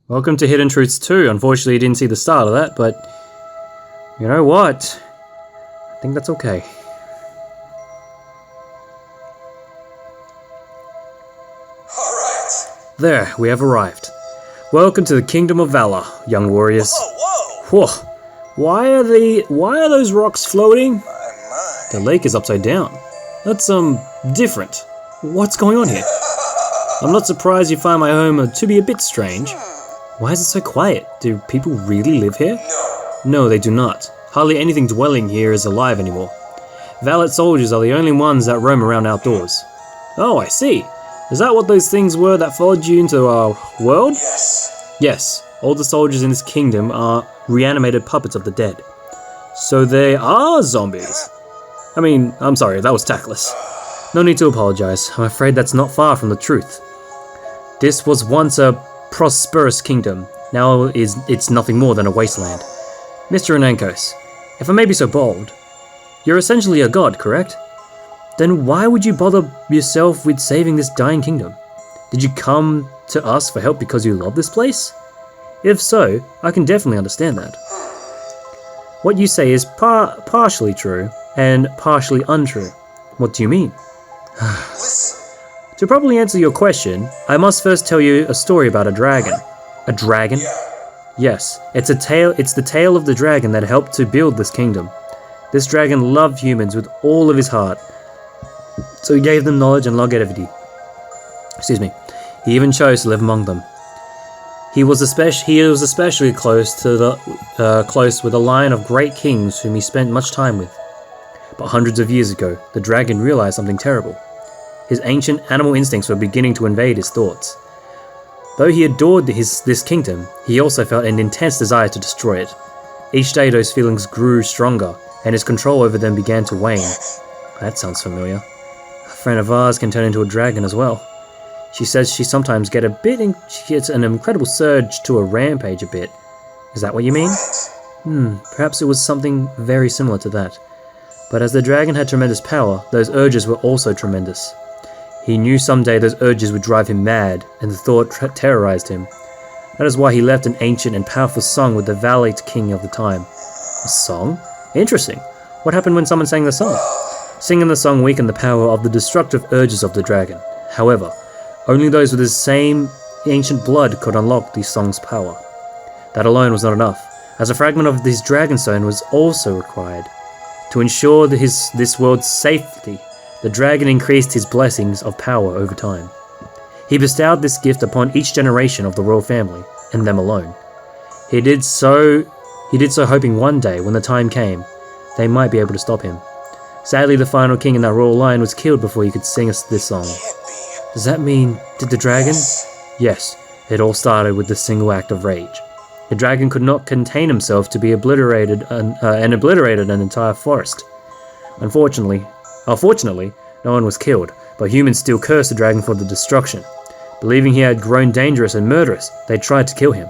Welcome to Hidden Truths 2. Unfortunately, you didn't see the start of that, but you know what? I think that's okay. Alright. There, we have arrived. Welcome to the Kingdom of Valor, young warriors. Whoa! Whoa! Why are those rocks floating? My. The lake is upside down. That's, different. What's going on here? I'm not surprised you find my home to be a bit strange. Why is it so quiet? Do people really live here? No, they do not. Hardly anything dwelling here is alive anymore. Valet soldiers are the only ones that roam around outdoors. Oh, I see. Is that what those things were that followed you into our world? Yes. Yes, all the soldiers in this kingdom are reanimated puppets of the dead. So they are zombies. I mean, I'm sorry, that was tactless. No need to apologize. I'm afraid that's not far from the truth. This was once a prosperous kingdom. Now it's nothing more than a wasteland. Mr. Anankos, if I may be so bold, you're essentially a god, correct? Then why would you bother yourself with saving this dying kingdom? Did you come to us for help because you love this place? If so, I can definitely understand that. What you say is partially true and partially untrue. What do you mean? Listen. To properly answer your question, I must first tell you a story about a dragon. A dragon? Yeah. Yes, it's the tale of the dragon that helped to build this kingdom. This dragon loved humans with all of his heart, so he gave them knowledge and longevity. Excuse me. He even chose to live among them. He was especially close with a line of great kings whom he spent much time with. But hundreds of years ago, the dragon realized something terrible. His ancient animal instincts were beginning to invade his thoughts. Though he adored this kingdom, he also felt an intense desire to destroy it. Each day those feelings grew stronger, and his control over them began to wane. That sounds familiar. A friend of ours can turn into a dragon as well. She says she sometimes she gets an incredible surge to a rampage a bit. Is that what you mean? Perhaps it was something very similar to that. But as the dragon had tremendous power, those urges were also tremendous. He knew someday those urges would drive him mad, and the thought terrorized him. That is why he left an ancient and powerful song with the Valet king of the time. A song? Interesting. What happened when someone sang the song? Singing the song weakened the power of the destructive urges of the dragon. However, only those with the same ancient blood could unlock the song's power. That alone was not enough, as a fragment of this dragonstone was also required. To ensure this world's safety, the dragon increased his blessings of power over time. He bestowed this gift upon each generation of the royal family, and them alone. He did so hoping one day, when the time came, they might be able to stop him. Sadly, the final king in that royal line was killed before he could sing us this song. Does that mean, did the dragon? Yes, it all started with this single act of rage. The dragon could not contain himself to be obliterated an entire forest. Unfortunately, no one was killed, but humans still cursed the dragon for the destruction. Believing he had grown dangerous and murderous, they tried to kill him.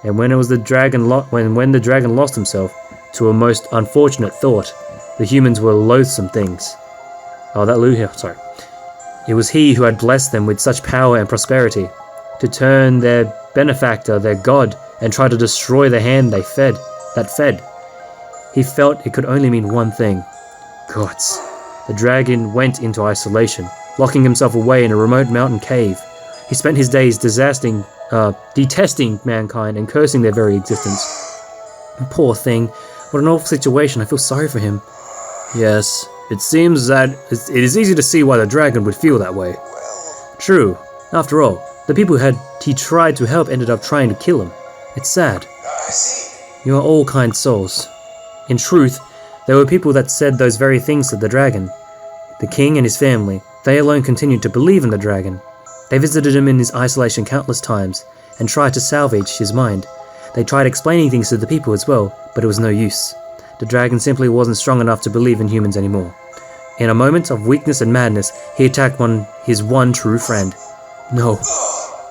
And when the dragon lost himself to a most unfortunate thought, the humans were loathsome things. It was he who had blessed them with such power and prosperity, to turn their benefactor, their god, and try to destroy the hand that fed. He felt it could only mean one thing. Gods. The dragon went into isolation, locking himself away in a remote mountain cave. He spent his days detesting mankind and cursing their very existence. Poor thing. What an awful situation. I feel sorry for him. Yes, it seems that it is easy to see why the dragon would feel that way. True. After all, the people he tried to help ended up trying to kill him. It's sad. I see. You are all kind souls. In truth, there were people that said those very things to the dragon. The king and his family, they alone continued to believe in the dragon. They visited him in his isolation countless times, and tried to salvage his mind. They tried explaining things to the people as well, but it was no use. The dragon simply wasn't strong enough to believe in humans anymore. In a moment of weakness and madness, he attacked his one true friend. No.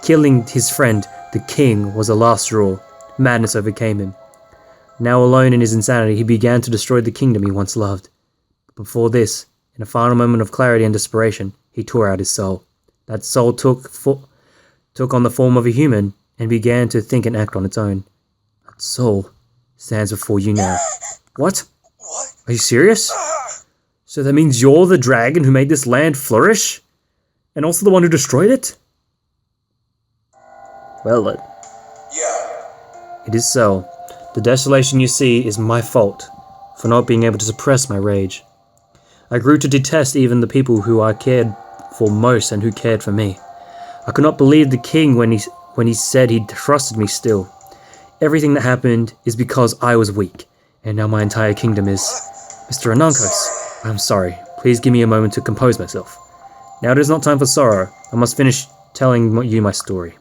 Killing his friend, the king, was the last straw. Madness overcame him. Now alone in his insanity, he began to destroy the kingdom he once loved. But before this, in a final moment of clarity and desperation, he tore out his soul. That soul took on the form of a human and began to think and act on its own. That soul stands before you now. What? What? Are you serious? So that means you're the dragon who made this land flourish? And also the one who destroyed it? Well then. Yeah. It is so. The desolation you see is my fault for not being able to suppress my rage. I grew to detest even the people who I cared for most and who cared for me. I could not believe the king when he said he trusted me still. Everything that happened is because I was weak, and now my entire kingdom is... Mr. Anankos, I'm sorry. Please give me a moment to compose myself. Now it is not time for sorrow. I must finish telling you my story.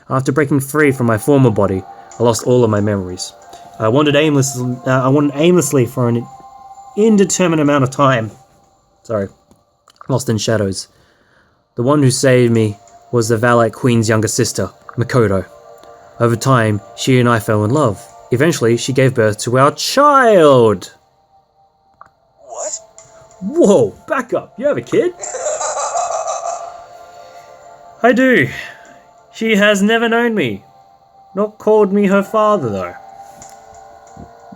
After breaking free from my former body, I lost all of my memories. I wandered aimlessly for an indeterminate amount of time. Lost in shadows. The one who saved me was the Valak Queen's younger sister, Makoto. Over time, she and I fell in love. Eventually, she gave birth to our child! What? Whoa, back up. You have a kid? I do. She has never known me. Not called me her father, though.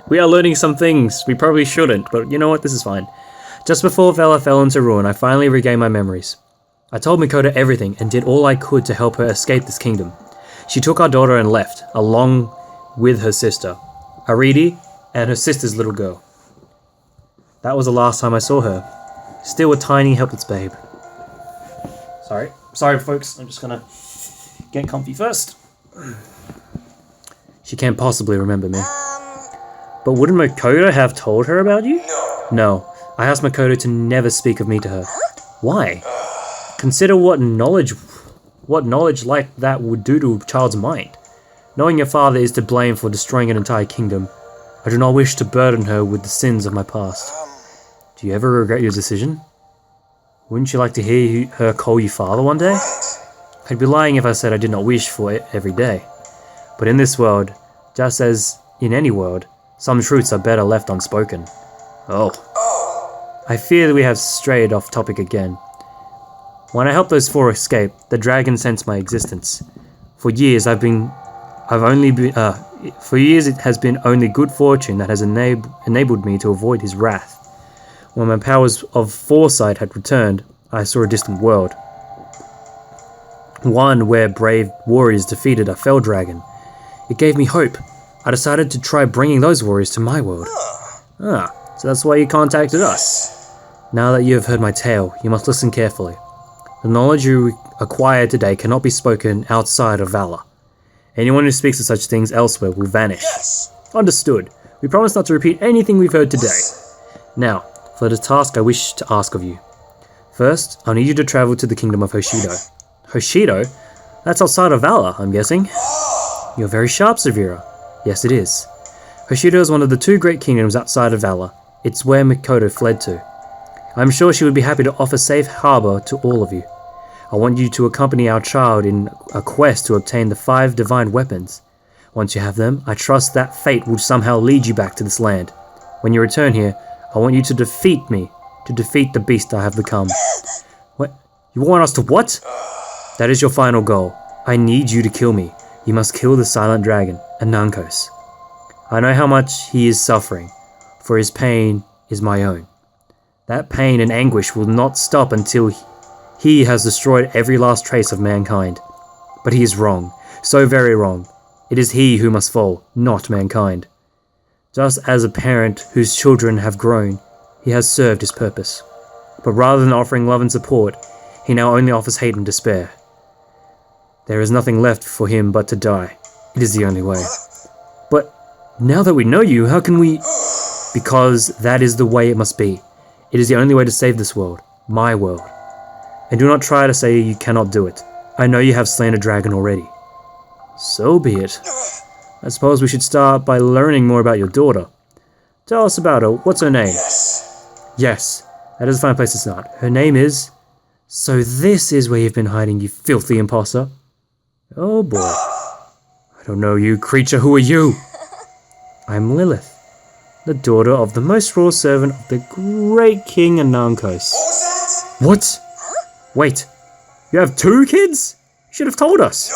We are learning some things we probably shouldn't, but you know what? This is fine. Just before Vela fell into ruin, I finally regained my memories. I told Makoto everything and did all I could to help her escape this kingdom. She took our daughter and left, along with her sister, Aridi, and her sister's little girl. That was the last time I saw her. Still a tiny, helpless babe. Sorry folks, I'm just gonna get comfy first. She can't possibly remember me. But wouldn't Makoto have told her about you? No. I asked Makoto to never speak of me to her. Why? Consider what knowledge like that would do to a child's mind. Knowing your father is to blame for destroying an entire kingdom, I do not wish to burden her with the sins of my past. Do you ever regret your decision? Wouldn't you like to hear her call you father one day? I'd be lying if I said I did not wish for it every day. But in this world, just as in any world, some truths are better left unspoken. Oh. I fear that we have strayed off topic again. When I helped those four escape, the dragon sensed my existence. For years it has been only good fortune that has enabled me to avoid his wrath. When my powers of foresight had returned, I saw a distant world. One where brave warriors defeated a fell dragon. It gave me hope. I decided to try bringing those warriors to my world. So that's why you contacted us. Now that you have heard my tale, you must listen carefully. The knowledge you acquire today cannot be spoken outside of Valor. Anyone who speaks of such things elsewhere will vanish. Yes. Understood. We promise not to repeat anything we've heard today. Now, for the task I wish to ask of you. First, I'll need you to travel to the kingdom of Hoshido. Hoshido? That's outside of Valor, I'm guessing. You're very sharp, Severa. Yes, it is. Hoshido is one of the two great kingdoms outside of Valor. It's where Makoto fled to. I'm sure she would be happy to offer safe harbor to all of you. I want you to accompany our child in a quest to obtain the 5 divine weapons. Once you have them, I trust that fate will somehow lead you back to this land. When you return here, I want you to defeat me, to defeat the beast I have become. What? You want us to what? That is your final goal. I need you to kill me. You must kill the silent dragon, Anankos. I know how much he is suffering, for his pain is my own. That pain and anguish will not stop until he has destroyed every last trace of mankind. But he is wrong, so very wrong. It is he who must fall, not mankind. Just as a parent whose children have grown, he has served his purpose. But rather than offering love and support, he now only offers hate and despair. There is nothing left for him but to die. It is the only way. But now that we know you, how can we... Because that is the way it must be. It is the only way to save this world, my world. And do not try to say you cannot do it. I know you have slain a dragon already. So be it. I suppose we should start by learning more about your daughter. Tell us about her. What's her name? Yes, that is a fine place to start. Her name is... So this is where you've been hiding, you filthy imposter. Oh boy. I don't know you, creature. Who are you? I'm Lilith, the daughter of the most royal servant of the great King Anankos. What? Wait, you have 2 kids? You should have told us.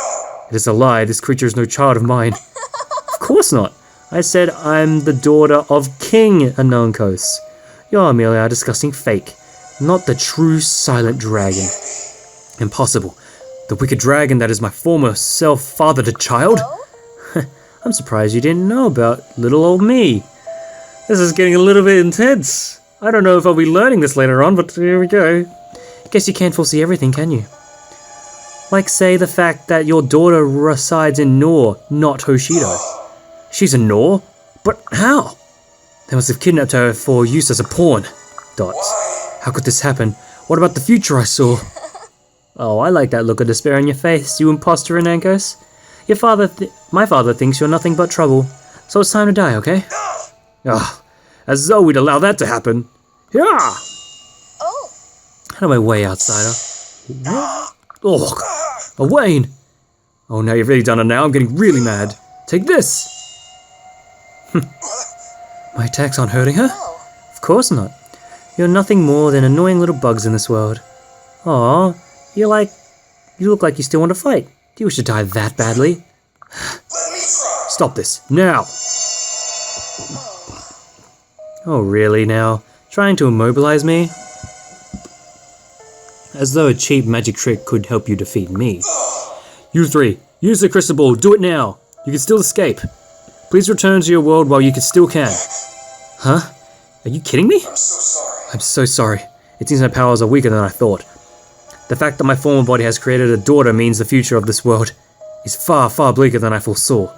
It is a lie. This creature is no child of mine. Of course not. I said I'm the daughter of King Conquest. You're merely a disgusting fake, not the true silent dragon. Impossible. The wicked dragon that is my former self fathered a child? I'm surprised you didn't know about little old me. This is getting a little bit intense. I don't know if I'll be learning this later on, but here we go. Guess you can't foresee everything, can you? Like, say, the fact that your daughter resides in Nor, not Hoshido. She's a Nor? But how? They must have kidnapped her for use as a pawn. Dots. How could this happen? What about the future I saw? Oh, I like that look of despair on your face, you imposter in Ankos. My father thinks you're nothing but trouble, so it's time to die, okay? Ah, as though we'd allow that to happen. Yeah! Oh. Out of my way, outsider. Oh, Wayne! Oh, now you've really done it now. I'm getting really mad. Take this! My attacks aren't hurting her? No. Of course not. You're nothing more than annoying little bugs in this world. Aw, you look like you still want to fight. Do you wish to die that badly? Let me try. Stop this, now! Oh, really now? Trying to immobilize me? As though a cheap magic trick could help you defeat me. You three, use the crystal ball, do it now! You can still escape. Please return to your world while you still can. Huh? Are you kidding me? I'm so sorry. I'm so sorry. It seems my powers are weaker than I thought. The fact that my former body has created a daughter means the future of this world is far, far bleaker than I foresaw.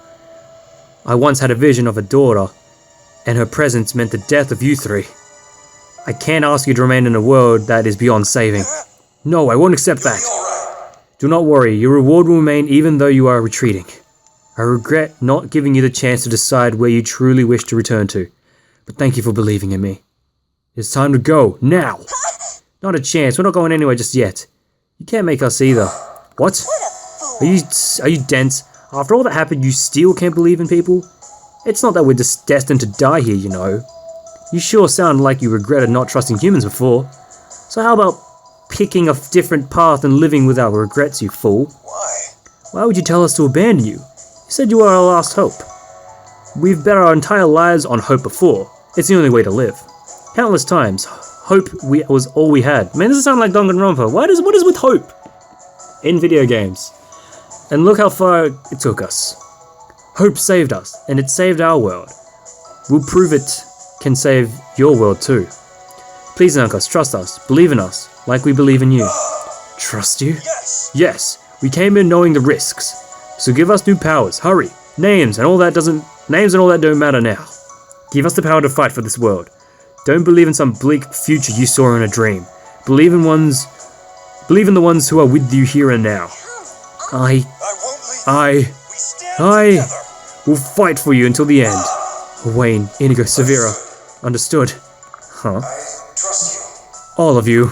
I once had a vision of a daughter, and her presence meant the death of you three. I can't ask you to remain in a world that is beyond saving. No, I won't accept that. Do not worry, your reward will remain even though you are retreating. I regret not giving you the chance to decide where you truly wish to return to, but thank you for believing in me. It's time to go, now! Not a chance, we're not going anywhere just yet. You can't make us either. What? Are you dense? After all that happened, you still can't believe in people? It's not that we're just destined to die here, you know. You sure sound like you regretted not trusting humans before. So how about picking a different path and living without regrets, you fool? Why? Why would you tell us to abandon you? You said you were our last hope. We've bet our entire lives on hope before. It's the only way to live. Countless times, hope was all we had. Man, this sounds like Danganronpa. What is with hope? In video games. And look how far it took us. Hope saved us, and it saved our world. We'll prove it can save your world too. Please, Conquest, trust us, believe in us, like we believe in you. Trust you? Yes. Yes, we came in knowing the risks. So give us new powers, hurry. Names and all that don't matter now. Give us the power to fight for this world. Don't believe in some bleak future you saw in a dream. Believe in the ones who are with you here and now. I won't leave. We stand together. Will fight for you until the end. Wayne, Inigo, Severa. Understood. Huh? I trust you. All of you.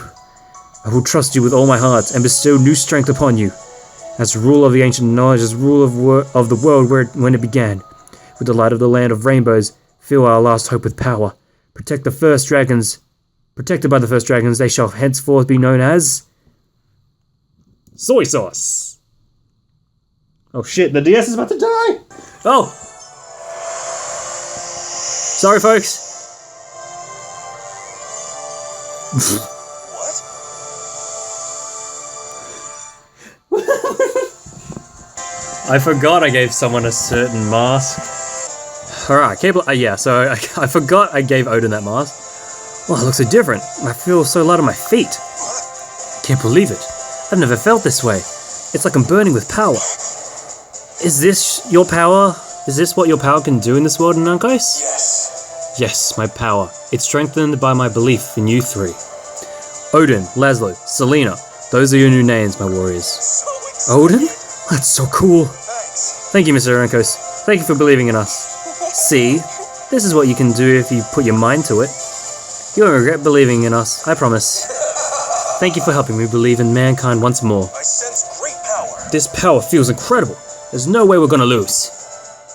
I will trust you with all my heart and bestow new strength upon you. As ruler of the ancient knowledge, as ruler of the world when it began. With the light of the land of rainbows, fill our last hope with power. Protected by the first dragons, they shall henceforth be known as... Soy sauce! Oh shit, the DS is about to die! Oh! Sorry, folks. What? I forgot I gave someone a certain mask. Alright, so I forgot I gave Odin that mask. Well, it looks so different. I feel so light on my feet. Can't believe it. I've never felt this way. It's like I'm burning with power. Is this your power? Is this what your power can do in this world, Conquest? Yes. Yes, my power. It's strengthened by my belief in you three. Odin, Laszlo, Selena. Those are your new names, my warriors. So excited. Odin? That's so cool. Thanks. Thank you, Mr. Conquest. Thank you for believing in us. See, this is what you can do if you put your mind to it. You won't regret believing in us, I promise. Thank you for helping me believe in mankind once more. I sense great power. This power feels incredible. There's no way we're gonna lose.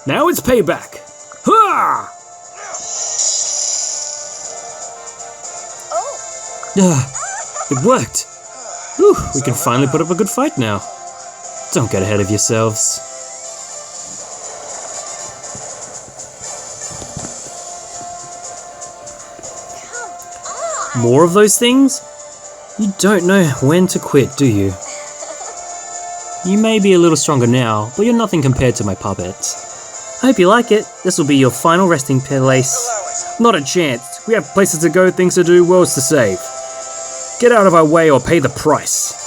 Now it's payback. Ha! Oh. It worked. Whew, we can finally put up a good fight now. Don't get ahead of yourselves. More of those things? You don't know when to quit, do you? You may be a little stronger now, but you're nothing compared to my puppets. I hope you like it. This will be your final resting place. Not a chance. We have places to go, things to do, worlds to save. Get out of our way or pay the price.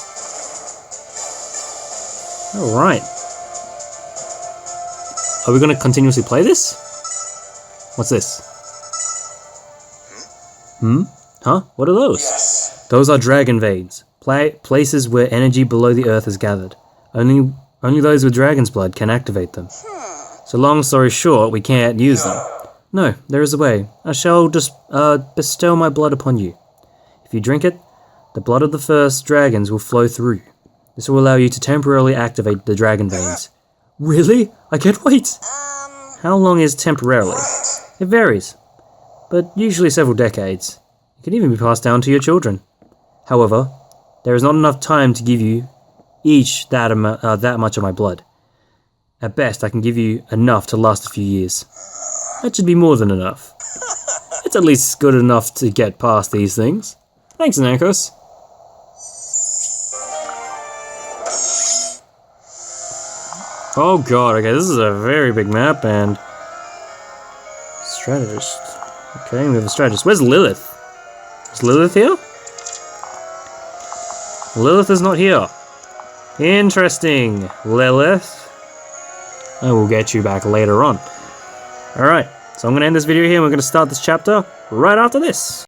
Alright. Are we going to continuously play this? What's this? Huh? What are those? Yes. Those are dragon veins. Places where energy below the earth is gathered. Only those with dragon's blood can activate them. So long story short, we can't use them. No, there is a way. I shall just bestow my blood upon you. If you drink it, the blood of the first dragons will flow through. This will allow you to temporarily activate the dragon veins. Really? I can't wait! How long is temporarily? It varies, but usually several decades. It can even be passed down to your children. However, there is not enough time to give you each that much of my blood. At best, I can give you enough to last a few years. That should be more than enough. It's at least good enough to get past these things. Thanks, Nankos. Oh god, okay, this is a very big map, and... Strategist. Okay, we have a strategist. Where's Lilith? Is Lilith here? Lilith is not here. Interesting, Lilith. I will get you back later on. Alright, so I'm going to end this video here, and we're going to start this chapter right after this.